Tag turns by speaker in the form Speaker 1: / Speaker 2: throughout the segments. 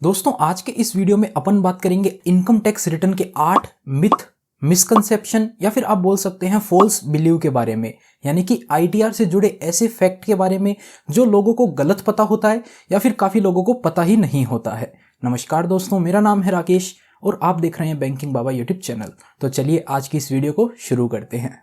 Speaker 1: दोस्तों आज के इस वीडियो में अपन बात करेंगे इनकम टैक्स रिटर्न के 8 मिथ, मिसकंसेप्शन या फिर आप बोल सकते हैं फॉल्स बिलीव के बारे में। यानी कि आईटीआर से जुड़े ऐसे फैक्ट के बारे में जो लोगों को गलत पता होता है या फिर काफ़ी लोगों को पता ही नहीं होता है। नमस्कार दोस्तों, मेरा नाम है राकेश और आप देख रहे हैं बैंकिंग बाबा यूट्यूब चैनल। तो चलिए आज की इस वीडियो को शुरू करते हैं।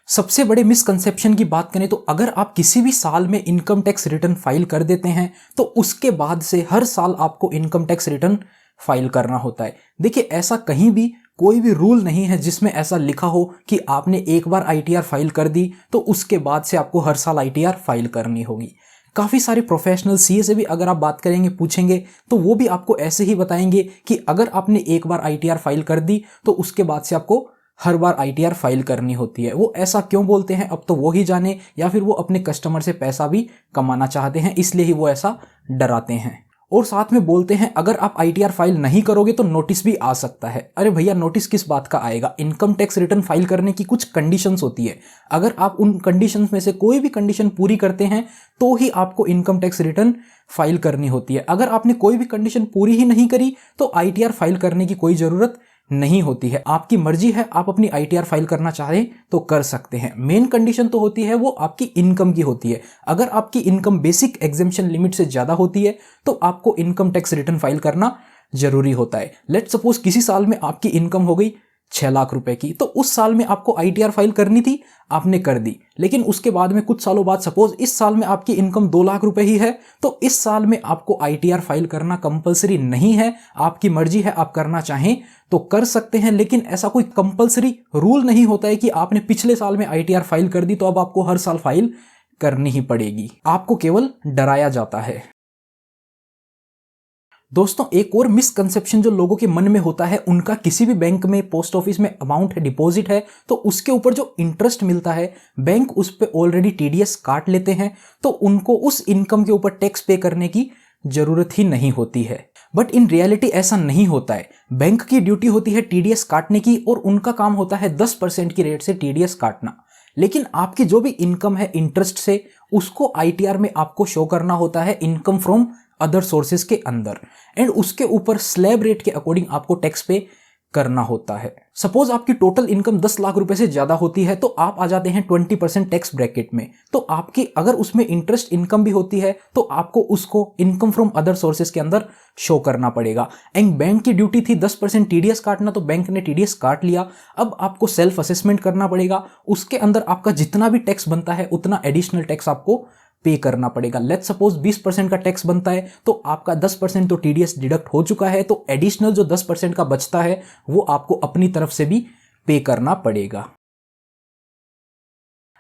Speaker 1: सबसे बड़े मिसकंसेप्शन की बात करें तो अगर आप किसी भी साल में इनकम टैक्स रिटर्न फाइल कर देते हैं तो उसके बाद से हर साल आपको इनकम टैक्स रिटर्न फाइल करना होता है। देखिए, ऐसा कहीं भी कोई भी रूल नहीं है जिसमें ऐसा लिखा हो कि आपने एक बार आईटीआर फाइल कर दी तो उसके बाद से आपको हर साल आईटीआर फाइल करनी होगी। काफ़ी सारे प्रोफेशनल सीए से भी अगर आप बात करेंगे, पूछेंगे तो वो भी आपको ऐसे ही बताएंगे कि अगर आपने एक बार आईटीआर फाइल कर दी तो उसके बाद से आपको हर बार आईटीआर फाइल करनी होती है। वो ऐसा क्यों बोलते हैं अब तो वो ही जाने, या फिर वो अपने कस्टमर से पैसा भी कमाना चाहते हैं इसलिए ही वो ऐसा डराते हैं। और साथ में बोलते हैं अगर आप आईटीआर फाइल नहीं करोगे तो नोटिस भी आ सकता है। अरे भैया, नोटिस किस बात का आएगा? इनकम टैक्स रिटर्न फाइल करने की कुछ कंडीशंस होती है। अगर आप उन कंडीशंस में से कोई भी कंडीशन पूरी करते हैं तो ही आपको इनकम टैक्स रिटर्न फाइल करनी होती है। अगर आपने कोई भी कंडीशन पूरी ही नहीं करी तो आईटीआर फाइल करने की कोई ज़रूरत नहीं होती है। आपकी मर्जी है, आप अपनी आईटीआर फाइल करना चाहें तो कर सकते हैं। मेन कंडीशन तो होती है वो आपकी इनकम की होती है। अगर आपकी इनकम बेसिक एग्जेम्पशन लिमिट से ज़्यादा होती है तो आपको इनकम टैक्स रिटर्न फाइल करना जरूरी होता है। लेट्स सपोज किसी साल में आपकी इनकम हो गई 6 लाख रुपए की, तो उस साल में आपको आईटीआर फाइल करनी थी, आपने कर दी। लेकिन उसके बाद में कुछ सालों बाद सपोज इस साल में आपकी इनकम 2 लाख रुपए ही है तो इस साल में आपको आईटीआर फाइल करना कंपलसरी नहीं है। आपकी मर्जी है, आप करना चाहें तो कर सकते हैं, लेकिन ऐसा कोई कंपलसरी रूल नहीं होता है कि आपने पिछले साल में आईटीआर फाइल कर दी तो अब आपको हर साल फाइल करनी ही पड़ेगी। आपको केवल डराया जाता है। दोस्तों एक और मिसकंसेप्शन जो लोगों के मन में होता है, उनका किसी भी बैंक में, पोस्ट ऑफिस में अमाउंट है, डिपॉजिट है, तो उसके ऊपर जो इंटरेस्ट मिलता है बैंक उस पर ऑलरेडी टीडीएस काट लेते हैं, तो उनको उस इनकम के ऊपर टैक्स पे करने की जरूरत ही नहीं होती है। बट इन रियलिटी ऐसा नहीं होता है। बैंक की ड्यूटी होती है टीडीएस काटने की और उनका काम होता है 10% की रेट से टीडीएस काटना। लेकिन आपकी जो भी इनकम है इंटरेस्ट से, उसको आईटीआर में आपको शो करना होता है इनकम फ्रॉम अदर सोर्सेज के अंदर, एंड उसके ऊपर स्लैब रेट के अकॉर्डिंग आपको टैक्स पे करना होता है। सपोज आपकी टोटल इनकम 10 लाख रुपए से ज्यादा होती है तो आप आ जाते हैं 20% टैक्स ब्रैकेट में। तो आपकी अगर उसमें इंटरेस्ट इनकम भी होती है तो आपको उसको इनकम फ्रॉम अदर सोर्सेज के अंदर शो करना पड़ेगा। एंड बैंक की ड्यूटी थी 10% टीडीएस काटना, तो बैंक ने टीडीएस काट लिया। अब आपको सेल्फ असेसमेंट करना पड़ेगा, उसके अंदर आपका जितना भी टैक्स बनता है उतना एडिशनल टैक्स आपको पे करना पड़ेगा। लेट्स सपोज 20% का टैक्स बनता है तो आपका 10% तो टीडीएस डिडक्ट हो चुका है, तो एडिशनल जो 10% का बचता है वो आपको अपनी तरफ से भी पे करना पड़ेगा।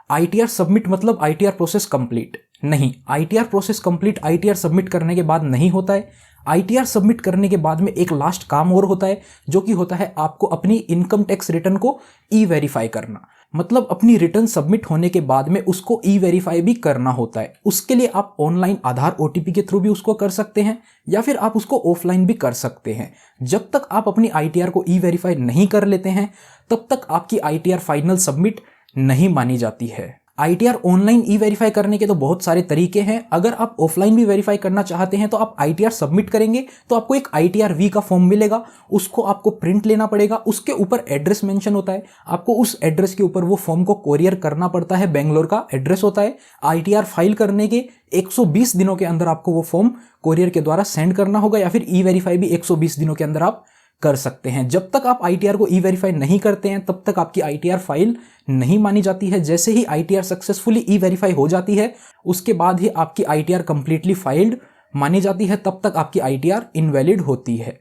Speaker 1: आईटीआर सबमिट मतलब आईटीआर प्रोसेस कंप्लीट नहीं। ITR process complete ITR submit करने के बाद नहीं होता है। आईटीआर सबमिट करने के बाद में एक लास्ट काम और होता है, जो कि होता है आपको अपनी इनकम टैक्स रिटर्न को ई वेरीफाई करना। मतलब अपनी रिटर्न सबमिट होने के बाद में उसको ई वेरीफाई भी करना होता है। उसके लिए आप ऑनलाइन आधार ओटीपी के थ्रू भी उसको कर सकते हैं या फिर आप उसको ऑफलाइन भी कर सकते हैं। जब तक आप अपनी आईटीआर को ई वेरीफाई नहीं कर लेते हैं तब तक आपकी आईटीआर फाइनल सबमिट नहीं मानी जाती है। आईटीआर ऑनलाइन ई वेरीफाई करने के तो बहुत सारे तरीके हैं। अगर आप ऑफलाइन भी वेरीफाई करना चाहते हैं तो आप आईटीआर सबमिट करेंगे तो आपको एक आईटीआर वी का फॉर्म मिलेगा, उसको आपको प्रिंट लेना पड़ेगा। उसके ऊपर एड्रेस मेंशन होता है, आपको उस एड्रेस के ऊपर वो फॉर्म को कोरियर करना पड़ता है। बेंगलोर का एड्रेस होता है। आईटीआर फाइल करने के 120 दिनों के अंदर आपको वो फॉर्म कोरियर के द्वारा सेंड करना होगा, या फिर ई वेरीफाई भी 120 दिनों के अंदर आप कर सकते हैं। जब तक आप आईटीआर को ई वेरीफाई नहीं करते हैं तब तक आपकी आईटीआर फाइल नहीं मानी जाती है। जैसे ही आईटीआर सक्सेसफुली ई वेरीफाई हो जाती है उसके बाद ही आपकी आईटीआर कंप्लीटली फाइल्ड मानी जाती है, तब तक आपकी आईटीआर इनवैलिड होती है।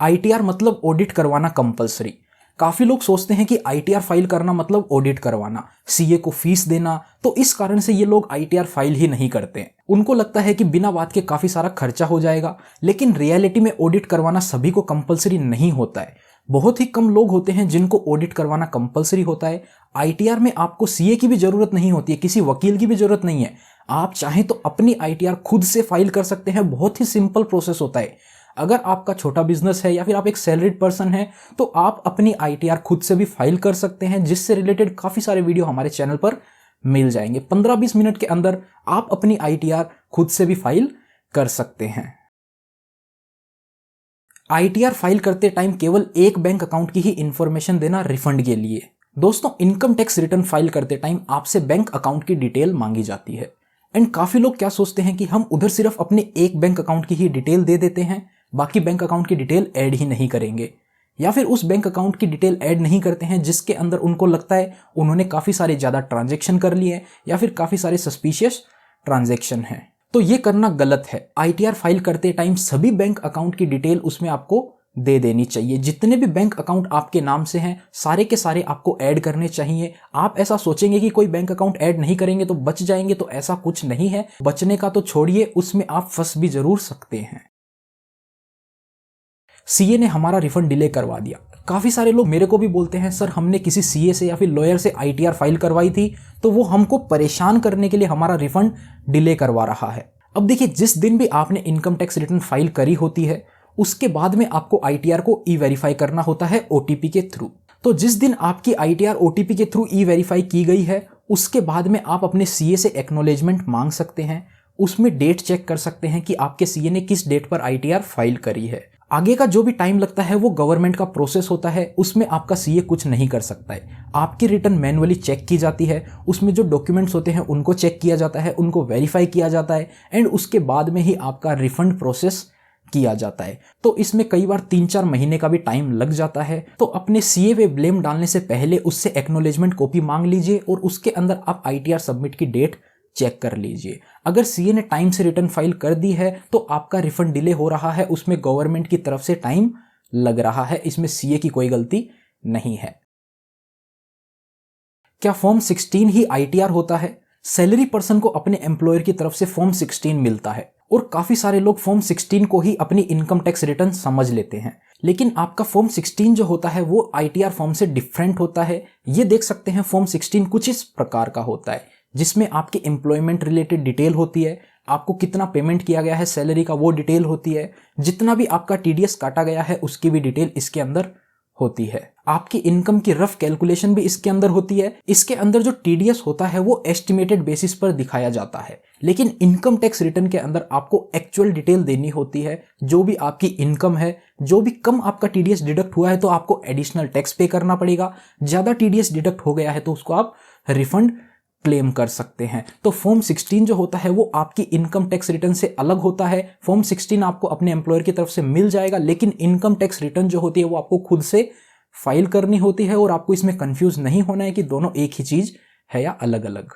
Speaker 1: आईटीआर मतलब ऑडिट करवाना कंपलसरी। काफी लोग सोचते हैं कि आईटीआर फाइल करना मतलब ऑडिट करवाना, सीए को फीस देना, तो इस कारण से ये लोग आईटीआर फाइल ही नहीं करते। उनको लगता है कि बिना बात के काफी सारा खर्चा हो जाएगा, लेकिन रियलिटी में ऑडिट करवाना सभी को कंपलसरी नहीं होता है। बहुत ही कम लोग होते हैं जिनको ऑडिट करवाना कंपलसरी होता है। आईटीआर में आपको सीए की भी जरूरत नहीं होती है, किसी वकील की भी जरूरत नहीं है। आप चाहें तो अपनी आईटीआर खुद से फाइल कर सकते हैं। बहुत ही सिंपल प्रोसेस होता है। अगर आपका छोटा बिजनेस है या फिर आप एक सैलरीड पर्सन है तो आप अपनी आईटीआर खुद से भी फाइल कर सकते हैं, जिससे रिलेटेड काफ़ी सारे वीडियो हमारे चैनल पर मिल जाएंगे। 15-20 मिनट के अंदर आप अपनी आईटीआर खुद से भी फाइल कर सकते हैं। ITR फाइल करते टाइम केवल एक बैंक अकाउंट की ही इंफॉर्मेशन देना रिफंड के लिए। दोस्तों, इनकम टैक्स रिटर्न फाइल करते टाइम आपसे बैंक अकाउंट की डिटेल मांगी जाती है। एंड काफी लोग क्या सोचते हैं कि हम उधर सिर्फ अपने एक बैंक अकाउंट की ही डिटेल दे देते हैं, बाकी बैंक अकाउंट की डिटेल ऐड ही नहीं करेंगे, या फिर उस बैंक अकाउंट की डिटेल ऐड नहीं करते हैं जिसके अंदर उनको लगता है उन्होंने काफी सारे ज्यादा ट्रांजैक्शन कर लिए या फिर काफी सारे सस्पिशियस ट्रांजैक्शन हैं। तो ये करना गलत है। ITR फाइल करते टाइम सभी बैंक अकाउंट की डिटेल उसमें आपको दे देनी चाहिए। जितने भी बैंक अकाउंट आपके नाम से हैं सारे के सारे आपको ऐड करने चाहिए। आप ऐसा सोचेंगे कि कोई बैंक अकाउंट ऐड नहीं करेंगे तो बच जाएंगे, तो ऐसा कुछ नहीं है। बचने का तो छोड़िए, उसमें आप फंस भी जरूर सकते हैं। CA ने हमारा रिफंड डिले करवा दिया। काफी सारे लोग मेरे को भी बोलते हैं, सर हमने किसी CA से या फिर लॉयर से ITR फाइल करवाई थी तो वो हमको परेशान करने के लिए हमारा रिफंड डिले करवा रहा है। अब देखिए, जिस दिन भी आपने इनकम टैक्स रिटर्न फाइल करी होती है उसके बाद में आपको ITR को E-वेरीफाई करना होता है OTP के थ्रू। तो जिस दिन आपकी ITR OTP के थ्रू E-वेरीफाई की गई है उसके बाद में आप अपने CA से एक्नॉलेजमेंट मांग सकते हैं। उसमें डेट चेक कर सकते हैं कि आपके CA ने किस डेट पर ITR फाइल करी है। आगे का जो भी टाइम लगता है वो गवर्नमेंट का प्रोसेस होता है, उसमें आपका CA कुछ नहीं कर सकता है। आपकी रिटर्न मैनुअली चेक की जाती है, उसमें जो डॉक्यूमेंट्स होते हैं उनको चेक किया जाता है, उनको वेरीफाई किया जाता है एंड उसके बाद में ही आपका रिफंड प्रोसेस किया जाता है। तो इसमें कई बार 3-4 महीने का भी टाइम लग जाता है। तो अपने CA पे ब्लेम डालने से पहले उससे एक्नॉलेजमेंट कॉपी मांग लीजिए और उसके अंदर आप ITR सबमिट की डेट चेक कर लीजिए। अगर CA ने टाइम से रिटर्न फाइल कर दी है तो आपका रिफंड डिले हो रहा है, उसमें गवर्नमेंट की तरफ से टाइम लग रहा है, इसमें CA की कोई गलती नहीं है। क्या फॉर्म 16 ही ITR होता है? सैलरी पर्सन को अपने एम्प्लॉयर की तरफ से फॉर्म 16 मिलता है और काफी सारे लोग फॉर्म 16 को ही अपनी इनकम टैक्स रिटर्न समझ लेते हैं, लेकिन आपका फॉर्म 16 जो होता है वो ITR फॉर्म से डिफरेंट होता है। ये देख सकते हैं, फॉर्म 16 कुछ इस प्रकार का होता है जिसमें आपकी एम्प्लॉयमेंट रिलेटेड डिटेल होती है, आपको कितना पेमेंट किया गया है सैलरी का वो डिटेल होती है, जितना भी आपका TDS काटा गया है उसकी भी डिटेल इसके अंदर होती है, आपकी इनकम की रफ कैलकुलेशन भी इसके अंदर होती है। इसके अंदर जो TDS होता है वो एस्टिमेटेड बेसिस पर दिखाया जाता है, लेकिन इनकम टैक्स रिटर्न के अंदर आपको एक्चुअल डिटेल देनी होती है। जो भी आपकी इनकम है, जो भी कम आपका TDS डिडक्ट हुआ है तो आपको एडिशनल टैक्स पे करना पड़ेगा, ज्यादा TDS डिडक्ट हो गया है तो उसको आप रिफंड क्लेम कर सकते हैं। तो फॉर्म 16 जो होता है वो आपकी इनकम टैक्स रिटर्न से अलग होता है। फॉर्म 16 आपको अपने एम्प्लॉयर की तरफ से मिल जाएगा, लेकिन इनकम टैक्स रिटर्न जो होती है वो आपको खुद से फाइल करनी होती है और आपको इसमें कंफ्यूज नहीं होना है कि दोनों एक ही चीज है या अलग अलग।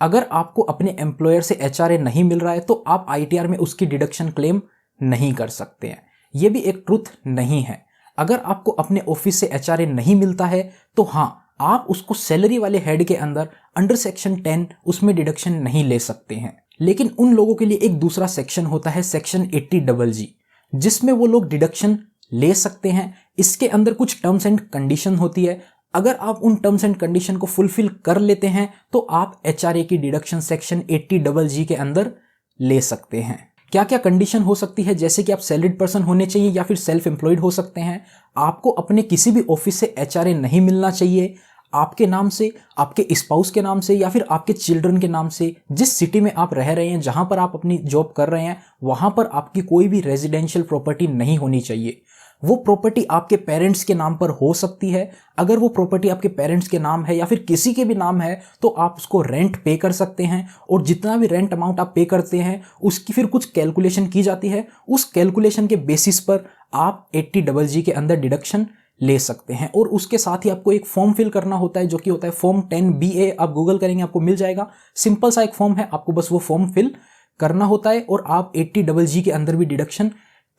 Speaker 1: अगर आपको अपने एम्प्लॉयर से HRA नहीं मिल रहा है तो आप ITR में उसकी डिडक्शन क्लेम नहीं कर सकते हैं। यह भी एक ट्रुथ नहीं है। अगर आपको अपने ऑफिस से HRA नहीं मिलता है तो हाँ, आप उसको सैलरी वाले हेड के अंदर अंडर सेक्शन 10 उसमें डिडक्शन नहीं ले सकते हैं। लेकिन उन लोगों के लिए एक दूसरा सेक्शन होता है, सेक्शन 80GG, जिसमें वो लोग डिडक्शन ले सकते हैं। इसके अंदर कुछ टर्म्स एंड कंडीशन होती है। अगर आप उन टर्म्स एंड कंडीशन को फुलफिल कर लेते हैं तो आप HRA की डिडक्शन सेक्शन 80GG के अंदर ले सकते हैं। क्या क्या कंडीशन हो सकती है? जैसे कि आप सैलरीड पर्सन होने चाहिए या फिर सेल्फ एम्प्लॉयड हो सकते हैं, आपको अपने किसी भी ऑफिस से HRA नहीं मिलना चाहिए, आपके नाम से, आपके स्पाउस के नाम से या फिर आपके चिल्ड्रन के नाम से, जिस सिटी में आप रह रहे हैं, जहां पर आप अपनी जॉब कर रहे हैं, वहां पर आपकी कोई भी रेजिडेंशियल प्रॉपर्टी नहीं होनी चाहिए। वो प्रॉपर्टी आपके पेरेंट्स के नाम पर हो सकती है। अगर वो प्रॉपर्टी आपके पेरेंट्स के नाम है या फिर किसी के भी नाम है तो आप उसको रेंट पे कर सकते हैं और जितना भी रेंट अमाउंट आप पे करते हैं उसकी फिर कुछ कैलकुलेशन की जाती है। उस कैलकुलेशन के बेसिस पर आप 80GG के अंदर डिडक्शन ले सकते हैं। और उसके साथ ही आपको एक फॉर्म फिल करना होता है जो कि होता है फॉर्म 10BA। आप गूगल करेंगे आपको मिल जाएगा, सिंपल सा एक फॉर्म है, आपको बस वो फॉर्म फिल करना होता है और आप 80GG के अंदर भी डिडक्शन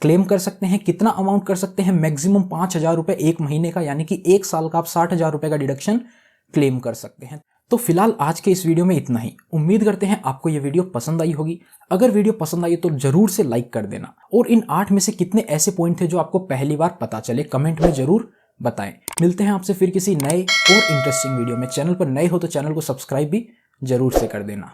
Speaker 1: क्लेम कर सकते हैं। कितना अमाउंट कर सकते हैं? मैक्सिमम 5,000 रुपए एक महीने का, यानी कि एक साल का आप 60,000 रुपए का डिडक्शन क्लेम कर सकते हैं। तो फिलहाल आज के इस वीडियो में इतना ही। उम्मीद करते हैं आपको ये वीडियो पसंद आई होगी। अगर वीडियो पसंद आई तो जरूर से लाइक कर देना और इन 8 में से कितने ऐसे पॉइंट थे जो आपको पहली बार पता चले कमेंट में जरूर बताएं। मिलते हैं आपसे फिर किसी नए और इंटरेस्टिंग वीडियो में। चैनल पर नए हो तो चैनल को सब्सक्राइब भी जरूर से कर देना।